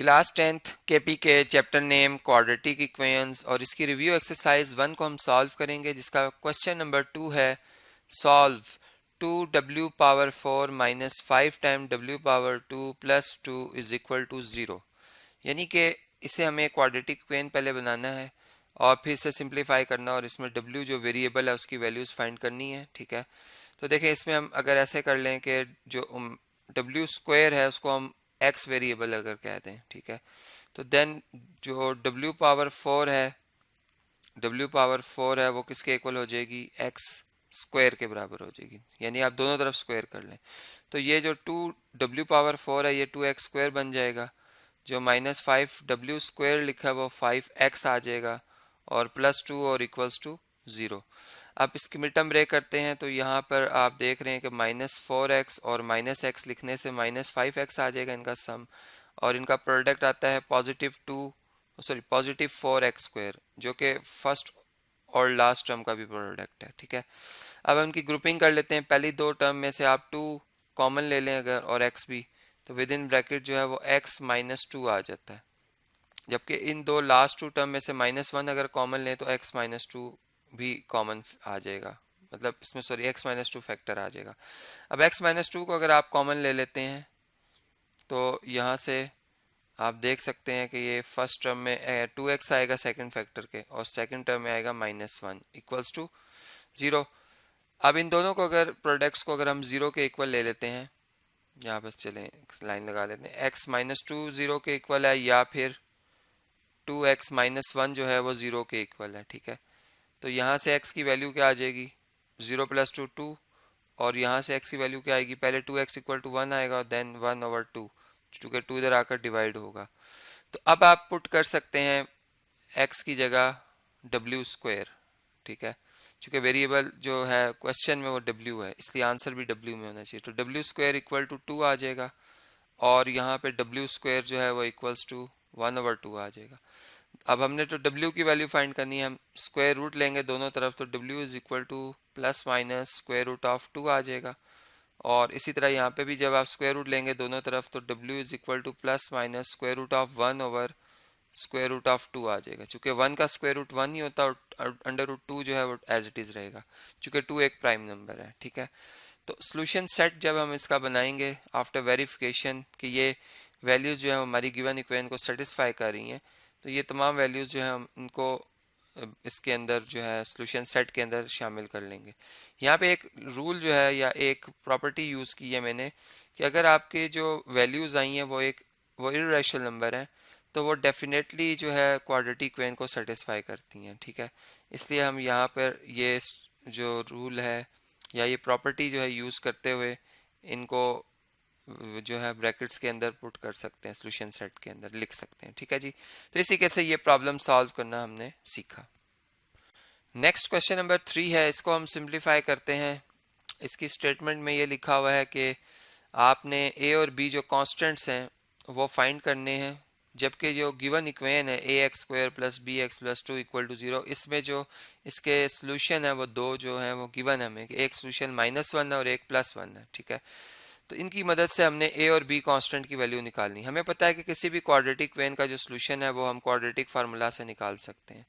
Class 10th KP के chapter name quadratic equations और इसकी रिव्यू एक्सरसाइज 1 को हम सॉल्व करेंगे, जिसका क्वेश्चन नंबर 2 है solve 2w⁴ minus 5 times w⁴2 plus 2 is equal to 0। यानी कि इसे हमें क्वाड्रेटिक इक्वेशन पहले बनाना है और फिर इसे सिंप्लीफाई करना और इसमें w जो वेरिएबल है उसकी वैल्यूज फाइंड करनी है। ठीक है, तो देखें इसमें हम अगर ऐसे कर लें कि जो w² है उसको हम x वेरिएबल अगर कहते हैं, ठीक है, तो देन जो w⁴ है वो किसके इक्वल हो जाएगी, x² के बराबर हो जाएगी। यानी आप दोनों तरफ स्क्वायर कर लें तो ये जो 2w⁴ है ये 2x² बन जाएगा। जो -5w² लिखा है वो 5x आ जाएगा और प्लस 2 और इक्वल्स टू 0। अब इसकी मिड टर्म ब्रेक करते हैं तो यहाँ पर आप देख रहे हैं कि -4x और -x लिखने से -5x आ जाएगा इनका सम, और इनका प्रोडक्ट आता है +4x² जो कि फर्स्ट और लास्ट टर्म का भी प्रोडक्ट है। ठीक है, अब हम इनकी ग्रुपिंग कर लेते हैं। पहली दो टर्म में से आप 2 कॉमन ले लें अगर और x भी, तो विद इन ब्रैकेट जो है वो x -2 आ जाता है। जबकि इन दो लास्ट टू टर्म में से -1 अगर कॉमन लें तो x -2 भी कॉमन आ जाएगा, मतलब इसमें सॉरी x -2 फैक्टर आ जाएगा। अब x -2 को अगर आप कॉमन ले लेते हैं तो यहाँ से आप देख सकते हैं कि ये फर्स्ट टर्म में 2x आएगा सेकंड फैक्टर के और सेकंड टर्म में आएगा -1 इक्वल्स टू 0। अब इन दोनों को अगर प्रोडक्ट्स को अगर हम 0 के इक्वल ले लेते हैं, यहाँ बस चलें लाइन लगा लेते हैं, x -2 0 के इक्वल है या फिर 2x -1 जो है वो 0 के इक्वल है। ठीक है, तो यहाँ से x की वैल्यू क्या आ जाएगी, 0 + 2 2, और यहाँ से x की वैल्यू क्या आएगी, पहले 2x = 1 आएगा और देन 1/2, चूँकि 2 इधर आकर डिवाइड होगा। तो अब आप पुट कर सकते हैं x की जगह w²। ठीक है, चूँकि वेरिएबल जो है क्वेश्चन में वो w है इसलिए आंसर भी w में होना चाहिए, तो w² = 2 आ जाएगा और यहाँ पे w² जो है वो इक्वल्स टू 1/2 आ जाएगा। अब हमने तो w की वैल्यू फाइंड करनी है, हम स्क्वायर रूट लेंगे दोनों तरफ तो w = ±2 आ जाएगा। और इसी तरह यहाँ पे भी जब आप स्क्वायर रूट लेंगे दोनों तरफ तो w ±√(1/2) आ जाएगा। चूंकि 1 का स्क्वायर रूट 1 ही होता और √2 जो है वो एज इट इज रहेगा, चूंकि 2 एक प्राइम नंबर है। ठीक है, तो सोल्यूशन सेट जब हम इसका बनाएंगे आफ्टर वेरिफिकेशन कि ये वैल्यूज जो है हमारी गिवन इक्वेशन को सेटिस्फाई कर रही हैं, तो ये तमाम वैल्यूज जो है हम इनको इसके अंदर जो है सोल्यूशन सेट के अंदर शामिल कर लेंगे। यहाँ पे एक रूल जो है या एक प्रॉपर्टी यूज़ की है मैंने कि अगर आपके जो वैल्यूज़ आई हैं वो इर्रेशनल नंबर है तो वो डेफिनेटली जो है क्वाड्रेटिक इक्वेशन को सेटिस्फाई करती हैं। ठीक है, इसलिए हम यहाँ पर ये जो रूल है या ये प्रॉपर्टी जो है यूज़ करते हुए इनको जो है ब्रैकेट्स के अंदर पुट कर सकते हैं, सॉल्यूशन सेट के अंदर लिख सकते हैं। ठीक है जी, तो इसी कैसे ये प्रॉब्लम सॉल्व करना हमने सीखा। नेक्स्ट क्वेश्चन नंबर 3 है, इसको हम सिंप्लीफाई करते हैं। इसकी स्टेटमेंट में ये लिखा हुआ है कि आपने ए और बी जो कांस्टेंट्स हैं वो फाइंड करने हैं, जबकि जो गिवन इक्वेशन है ax² + bx + 2 = 0, इसमें जो इसके सोल्यूशन है वो दो जो हैं वो गिवन है हमें कि एक सोल्यूशन -1 है और एक +1 है। ठीक है, तो इनकी मदद से हमने ए और बी कांस्टेंट की वैल्यू निकालनी। हमें पता है कि किसी भी क्वाड्रेटिक इक्वेशन का जो सोल्यूशन है वो हम क्वाड्रेटिक फार्मूला से निकाल सकते हैं,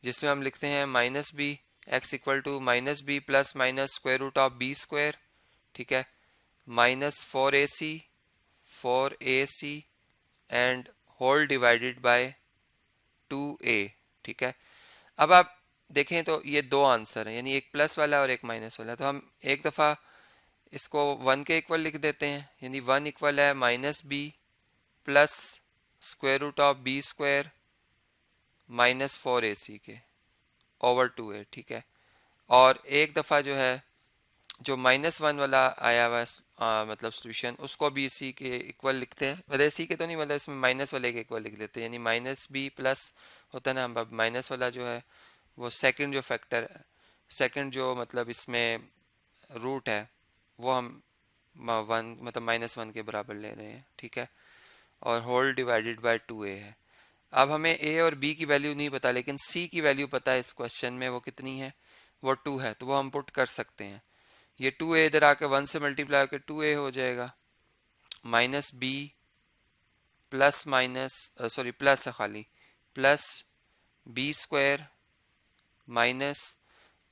जिसमें हम लिखते हैं -b x = -b + (√b²). ठीक है, -4ac and whole divided by 2a। ठीक है, अब आप देखें तो ये दो आंसर हैं, यानी एक प्लस वाला और एक माइनस वाला, तो हम एक दफ़ा इसको 1 के इक्वल लिख देते हैं, यानी 1 इक्वल है -b + (√b² -4ac के ओवर 2a। ठीक है, और एक दफ़ा जो है जो -1 वाला आया हुआ मतलब सोल्यूशन उसको भी इसी के इक्वल लिखते हैं, मतलब इसी के तो नहीं, मतलब इसमें माइनस वाले के इक्वल लिख देते हैं, यानी -b प्लस होता है ना, अब माइनस वाला जो है वो सेकंड जो फैक्टर सेकंड जो मतलब इसमें रूट है वो हम 1 मतलब -1 के बराबर ले रहे हैं। ठीक है, और होल डिवाइडेड बाय 2a है। अब हमें a और b की वैल्यू नहीं पता, लेकिन c की वैल्यू पता है इस क्वेश्चन में, वो कितनी है, वो 2 है, तो वो हम पुट कर सकते हैं। ये 2a इधर आके 1 से मल्टीप्लाई होकर 2a हो जाएगा, -b plus minus sorry plus है खाली, plus B square minus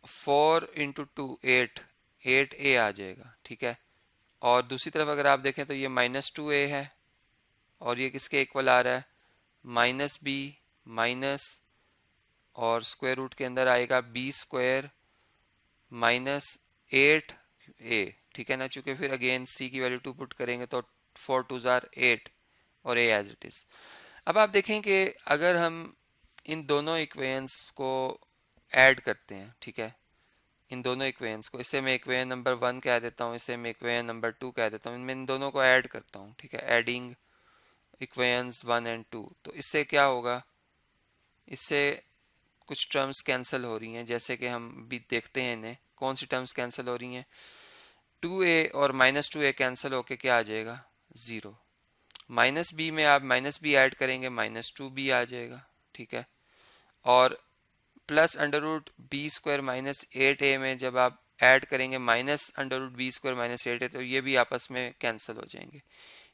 4 × 2 8, 8a आ जाएगा, ठीक है। और दूसरी तरफ अगर आप देखें तो ये -2a है और ये किसके इक्वल आ रहा है, -b माइनस और स्क्वायर रूट के अंदर आएगा बी स्क्वायर -8a, ठीक है ना। चूंकि फिर अगेन c की वैल्यू 2 पुट करेंगे तो 4 2 8 और a एज इट इज। अब आप देखें कि अगर हम इन दोनों इक्वेशंस को ऐड करते हैं, ठीक है, इन दोनों इक्वेशंस को, इसे मैं इक्वेशन नंबर 1 कह देता हूँ, इसे मैं इक्वेशन नंबर 2 कह देता हूँ, मैं इन दोनों को ऐड करता हूँ, ठीक है, एडिंग इक्वेशंस 1 और 2। तो इससे क्या होगा, इससे कुछ टर्म्स कैंसिल हो रही हैं, जैसे कि हम भी देखते हैं इन्हें कौन सी टर्म्स कैंसिल हो रही हैं। 2a और -2a कैंसिल होके क्या आ जाएगा, 0। -b में आप -b ऐड करेंगे, -2b आ जाएगा, ठीक है। और प्लस √b² -8a में जब आप ऐड करेंगे -√b² -8a, तो ये भी आपस में कैंसिल हो जाएंगे,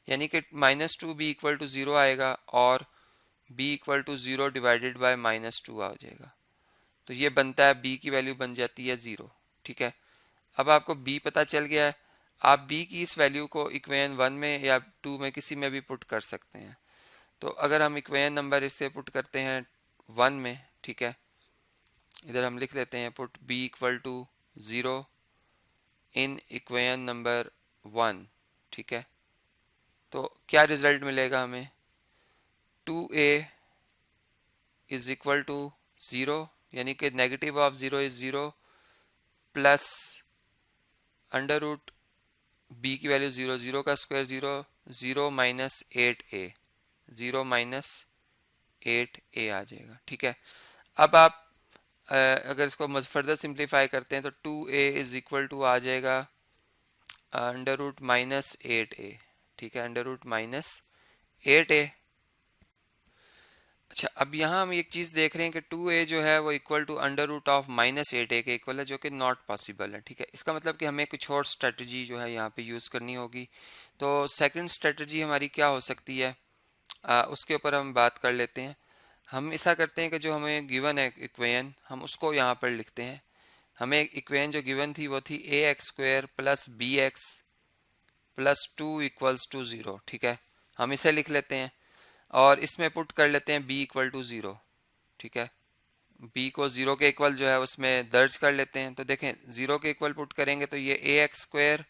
यानी कि -2b = 0 आएगा और b = 0 डिवाइडेड बाय -2 आ जाएगा। तो ये बनता है, b की वैल्यू बन जाती है 0, ठीक है। अब आपको b पता चल गया है, आप b की इस वैल्यू को इक्वेशन 1 में या 2 में किसी में भी पुट कर सकते हैं। तो अगर हम इक्वेशन नंबर इससे पुट करते हैं 1 में, ठीक है, इधर हम लिख लेते हैं put b = 0 in equation number 1, ठीक है। तो क्या रिजल्ट मिलेगा हमें, 2a = 0, यानी कि negative of 0 is 0, plus √b की वैल्यू 0, 0 का स्क्वायर 0, 0 -8a, 0 -8a आ जाएगा, ठीक है। अब आप अगर इसको फर्दर सिंप्लीफाई करते हैं तो 2a = आ जाएगा √-8a, ठीक है, √-8a। अच्छा, अब यहाँ हम एक चीज़ देख रहे हैं कि 2a जो है वो इक्वल टू √-8a के इक्वल है, जो कि नॉट पॉसिबल है, ठीक है। इसका मतलब कि हमें कुछ और स्ट्रेटजी जो है यहाँ पे यूज़ करनी होगी। तो सेकंड स्ट्रेटजी हमारी क्या हो सकती है, उसके ऊपर हम बात कर लेते हैं। हम ऐसा करते हैं कि जो हमें गिवन है इक्वेशन, हम उसको यहाँ पर लिखते हैं। हमें इक्वेशन जो गिवन थी वो थी ax² + bx + 2 = 0, ठीक है। हम इसे लिख लेते हैं और इसमें पुट कर लेते हैं b = 0, ठीक है। b को 0 के इक्वल जो है उसमें दर्ज कर लेते हैं। तो देखें 0 के इक्वल पुट करेंगे तो ये ax²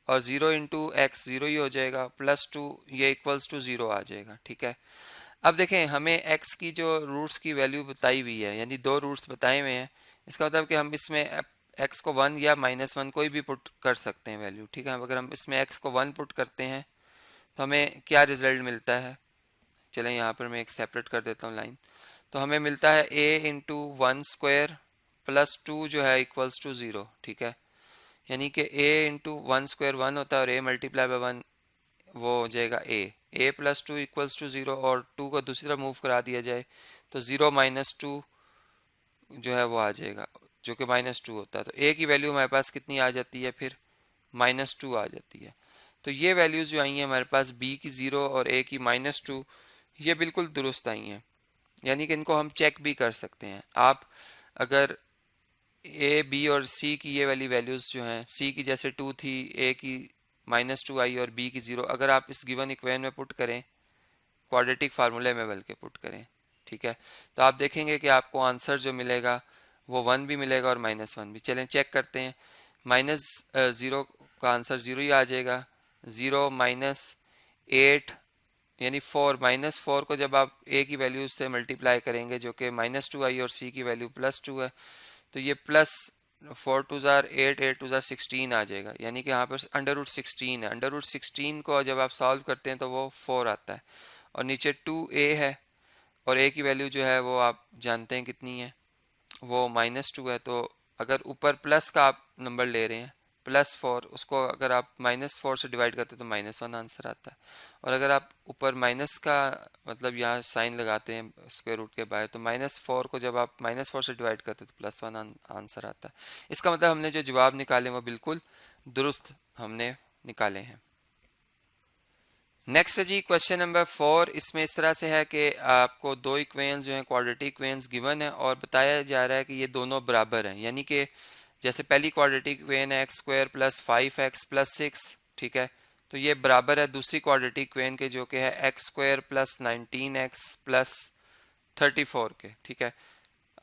और 0 × x 0 ही हो जाएगा, +2 ये = 0 आ जाएगा, ठीक है। अब देखें हमें x की जो रूट्स की वैल्यू बताई हुई है, यानी 2 रूट्स बताए हुए हैं, इसका मतलब कि हम इसमें x को 1 या -1 कोई भी पुट कर सकते हैं वैल्यू, ठीक है। अगर हम इसमें x को 1 पुट करते हैं तो हमें क्या रिजल्ट मिलता है, चलें यहाँ पर मैं एक सेपरेट कर देता हूँ लाइन। तो हमें मिलता है a × 1² + 2 जो है = 0, ठीक है। यानी कि a × 1² 1 होता है और a × 1 वो हो जाएगा a + 2 = 0, और 2 को दूसरी तरफ मूव करा दिया जाए तो 0 -2 जो है वो आ जाएगा, जो कि -2 होता है। तो a की वैल्यू हमारे पास कितनी आ जाती है, फिर -2 आ जाती है। तो ये वैल्यूज़ जो आई हैं हमारे पास b की 0 और a की -2, ये बिल्कुल दुरुस्त आई हैं, यानी कि इनको हम चेक भी कर सकते हैं। आप अगर a b और c की ये वाली वैल्यूज़ जो हैं, c की जैसे 2 थी, a की -2 आई और b की 0, अगर आप इस गिवन इक्वेशन में पुट करें, क्वाड्रेटिक फार्मूले में बल्कि पुट करें, ठीक है, तो आप देखेंगे कि आपको आंसर जो मिलेगा वो 1 भी मिलेगा और -1 भी। चलें चेक करते हैं। -0 का आंसर 0 ही आ जाएगा, 0 -8 यानी 4, -4 को जब आप a की वैल्यू से मल्टीप्लाई करेंगे जो कि -2 आई और c की वैल्यू +2 है, तो ये +4 2 8, 8 2 16 आ जाएगा, यानी कि यहाँ पर √16 है। √16 को जब आप सॉल्व करते हैं तो वो 4 आता है, और नीचे 2a है और a की वैल्यू जो है वो आप जानते हैं कितनी है, वो -2 है। तो अगर ऊपर प्लस का आप नंबर ले रहे हैं +4, उसको अगर आप -4 से डिवाइड करते हैं तो -1 आंसर आता है, और अगर आप ऊपर माइनस का मतलब यहाँ साइन लगाते हैं स्क्वायर रूट के बाहर, तो -4 को जब आप -4 से डिवाइड करते हैं तो +1 आंसर आता है। इसका मतलब हमने जो जवाब निकाले वो बिल्कुल दुरुस्त हमने निकाले हैं। नेक्स्ट है जी क्वेश्चन नंबर 4। इसमें इस तरह से है कि आपको दो इक्वेशंस जो हैं क्वाड्रेटिक इक्वेशंस गिवन है और बताया जा रहा है कि ये दोनों बराबर हैं, यानी कि जैसे पहली क्वाड्रेटिक इक्वेशन है x square plus 5x plus 6, ठीक है, तो ये बराबर है दूसरी क्वाड्रेटिक इक्वेशन के जो कि है x square plus 19x plus 34 के, ठीक है।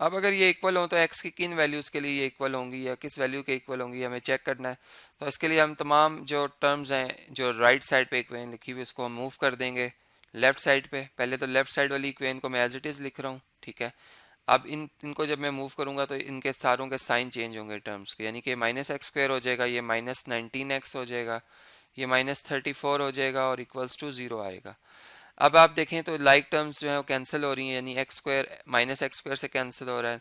अब अगर ये इक्वल हो तो x की किन वैल्यूज़ के लिए ये इक्वल होंगी या किस वैल्यू के इक्वल होंगी हमें चेक करना है। तो इसके लिए हम तमाम जो टर्म्स हैं जो राइट साइड पे इक्वेशन लिखी हुई उसको हम मूव कर देंगे लेफ्ट साइड पे। पहले तो लेफ्ट साइड वाली इक्वेशन को मैं एज इट इज़ लिख रहा हूँ, ठीक है। अब इनको जब मैं मूव करूंगा तो इनके सारों के साइन चेंज होंगे टर्म्स के, यानी कि माइनस एक्स स्क्वायर हो जाएगा, ये माइनस 19x हो जाएगा, ये माइनस 34 हो जाएगा और इक्वल्स टू 0 आएगा। अब आप देखें तो लाइक टर्म्स जो है वो कैंसिल हो रही हैं, यानी x square minus x square से कैंसिल हो रहा है।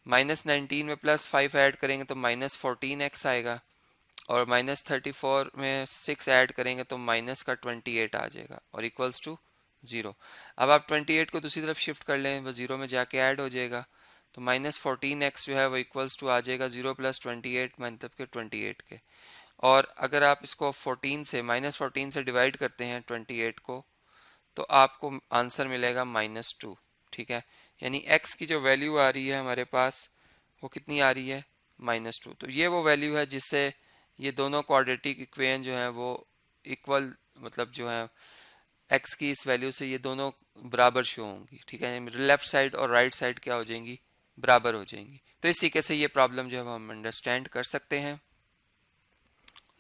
माइनस 19 में प्लस 5 ऐड करेंगे तो माइनस 14x आएगा और माइनस 34 में 6 ऐड करेंगे तो माइनस का 28 आ जाएगा और इक्वल्स टू 0। अब आप 28 को दूसरी तरफ शिफ्ट कर लें, वो 0 में जाके ऐड हो जाएगा, तो माइनस 14x जो है वो इक्वल्स टू आ जाएगा 0 प्लस 28 मतलब के 28 के। और अगर आप इसको 14 से माइनस 14 से डिवाइड करते हैं 28 को तो आपको आंसर मिलेगा -2, ठीक है। यानी x की जो वैल्यू आ रही है हमारे पास वो कितनी आ रही है -2। तो ये वो वैल्यू है जिससे ये दोनों क्वाड्रेटिक इक्वेशन जो है वो इक्वल, मतलब जो है x की इस वैल्यू से ये दोनों बराबर शो होंगी, ठीक है। लेफ्ट साइड और राइट साइड क्या हो जाएंगी, बराबर हो जाएंगी। तो इस तरीके से ये प्रॉब्लम जो है हम अंडरस्टैंड कर सकते हैं।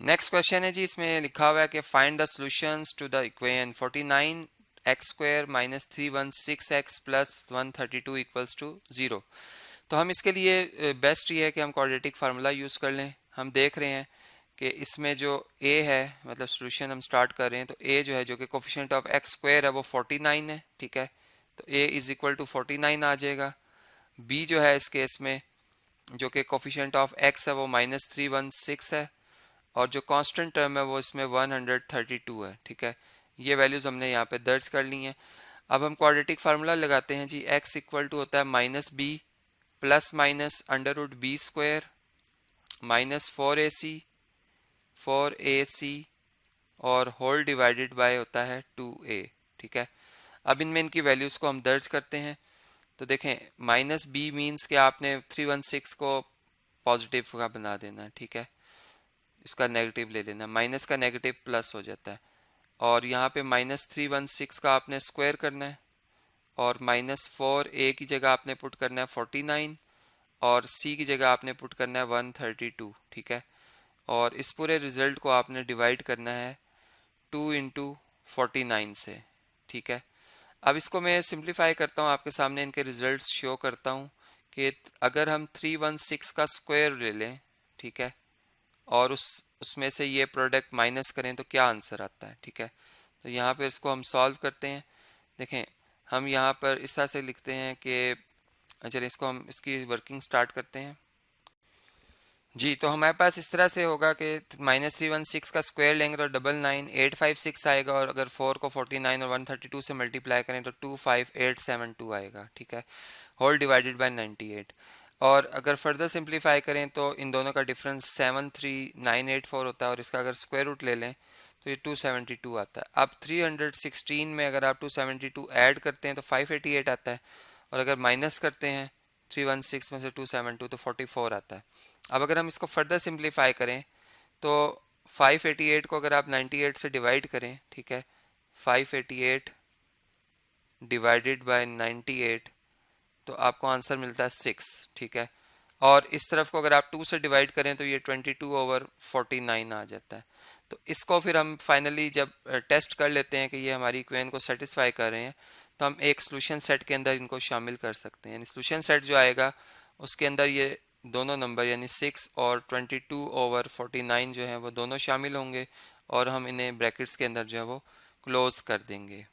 नेक्स्ट क्वेश्चन है जी, इसमें लिखा हुआ है कि find the solutions to the equation 49 X square minus 316x plus 132 equals to 0। तो हम इसके लिए बेस्ट ये है कि हम क्वाड्रेटिक फार्मूला यूज़ कर लें। हम देख रहे हैं कि इसमें जो a है, मतलब सॉल्यूशन हम स्टार्ट कर रहे हैं, तो a जो है जो कि कोफिशिएंट ऑफ एक्स स्क्वायर है वो 49 है, ठीक है। तो a इज इक्वल टू 49 आ जाएगा। b जो है इस केस में जो कि कोफिशिएंट ऑफ x है वो -316 है और जो कांस्टेंट टर्म है वो इसमें 132 है, ठीक है। ये वैल्यूज हमने यहाँ पे दर्ज कर ली हैं। अब हम क्वाड्रेटिक फार्मूला लगाते हैं जी। x इक्वल टू होता है -b plus minus √b² minus 4ac और होल डिवाइडेड बाय होता है 2a, ठीक है। अब इनमें इनकी वैल्यूज को हम दर्ज करते हैं। तो देखें -b मीन्स कि आपने 316 को पॉजिटिव का बना देना है, ठीक है। इसका नेगेटिव ले लेना, माइनस का नेगेटिव प्लस हो जाता है। और यहाँ पे -316 का आपने स्क्वायर करना है और -4a की जगह आपने पुट करना है 49 और c की जगह आपने पुट करना है 132, ठीक है। और इस पूरे रिजल्ट को आपने डिवाइड करना है 2 इंटू 49 से, ठीक है। अब इसको मैं सिंप्लीफाई करता हूँ, आपके सामने इनके रिजल्ट्स शो करता हूँ कि अगर हम 316 का स्क्वायर ले लें, ठीक है, और उसमें से ये प्रोडक्ट माइनस करें तो क्या आंसर आता है, ठीक है। तो यहाँ पर इसको हम सॉल्व करते हैं। देखें हम यहाँ पर इस तरह से लिखते हैं कि चलिए इसको हम इसकी वर्किंग स्टार्ट करते हैं जी। तो हमारे पास इस तरह से होगा कि -316 का स्क्वायर लेंगे तो 99856 आएगा और अगर 4 को 49 और 132 से मल्टीप्लाई करें तो 25872 आएगा, ठीक है, होल डिवाइडेड बाय 98। और अगर फर्दर सिंप्लीफाई करें तो इन दोनों का डिफरेंस 73984 होता है और इसका अगर स्क्वायर रूट ले लें तो ये 272 आता है। अब 316 में अगर आप 272 ऐड करते हैं तो 588 आता है और अगर माइनस करते हैं 316 में से 272 तो 44 आता है। अब अगर हम इसको फर्दर सिंप्लीफाई करें तो 588 को अगर आप 98 से डिवाइड करें, ठीक है, 588 डिवाइडेड बाय 98 तो आपको आंसर मिलता है 6, ठीक है। और इस तरफ को अगर आप 2 से डिवाइड करें तो ये 22/49 आ जाता है। तो इसको फिर हम फाइनली जब टेस्ट कर लेते हैं कि ये हमारी इक्वेशन को सेटिस्फाई कर रहे हैं तो हम एक सोल्यूशन सेट के अंदर इनको शामिल कर सकते हैं। यानी सोल्यूशन सेट जो आएगा उसके अंदर ये दोनों नंबर यानी 6 और 22/49 जो है वो दोनों शामिल होंगे और हम इन्हें ब्रैकेट्स के अंदर जो है वो क्लोज कर देंगे।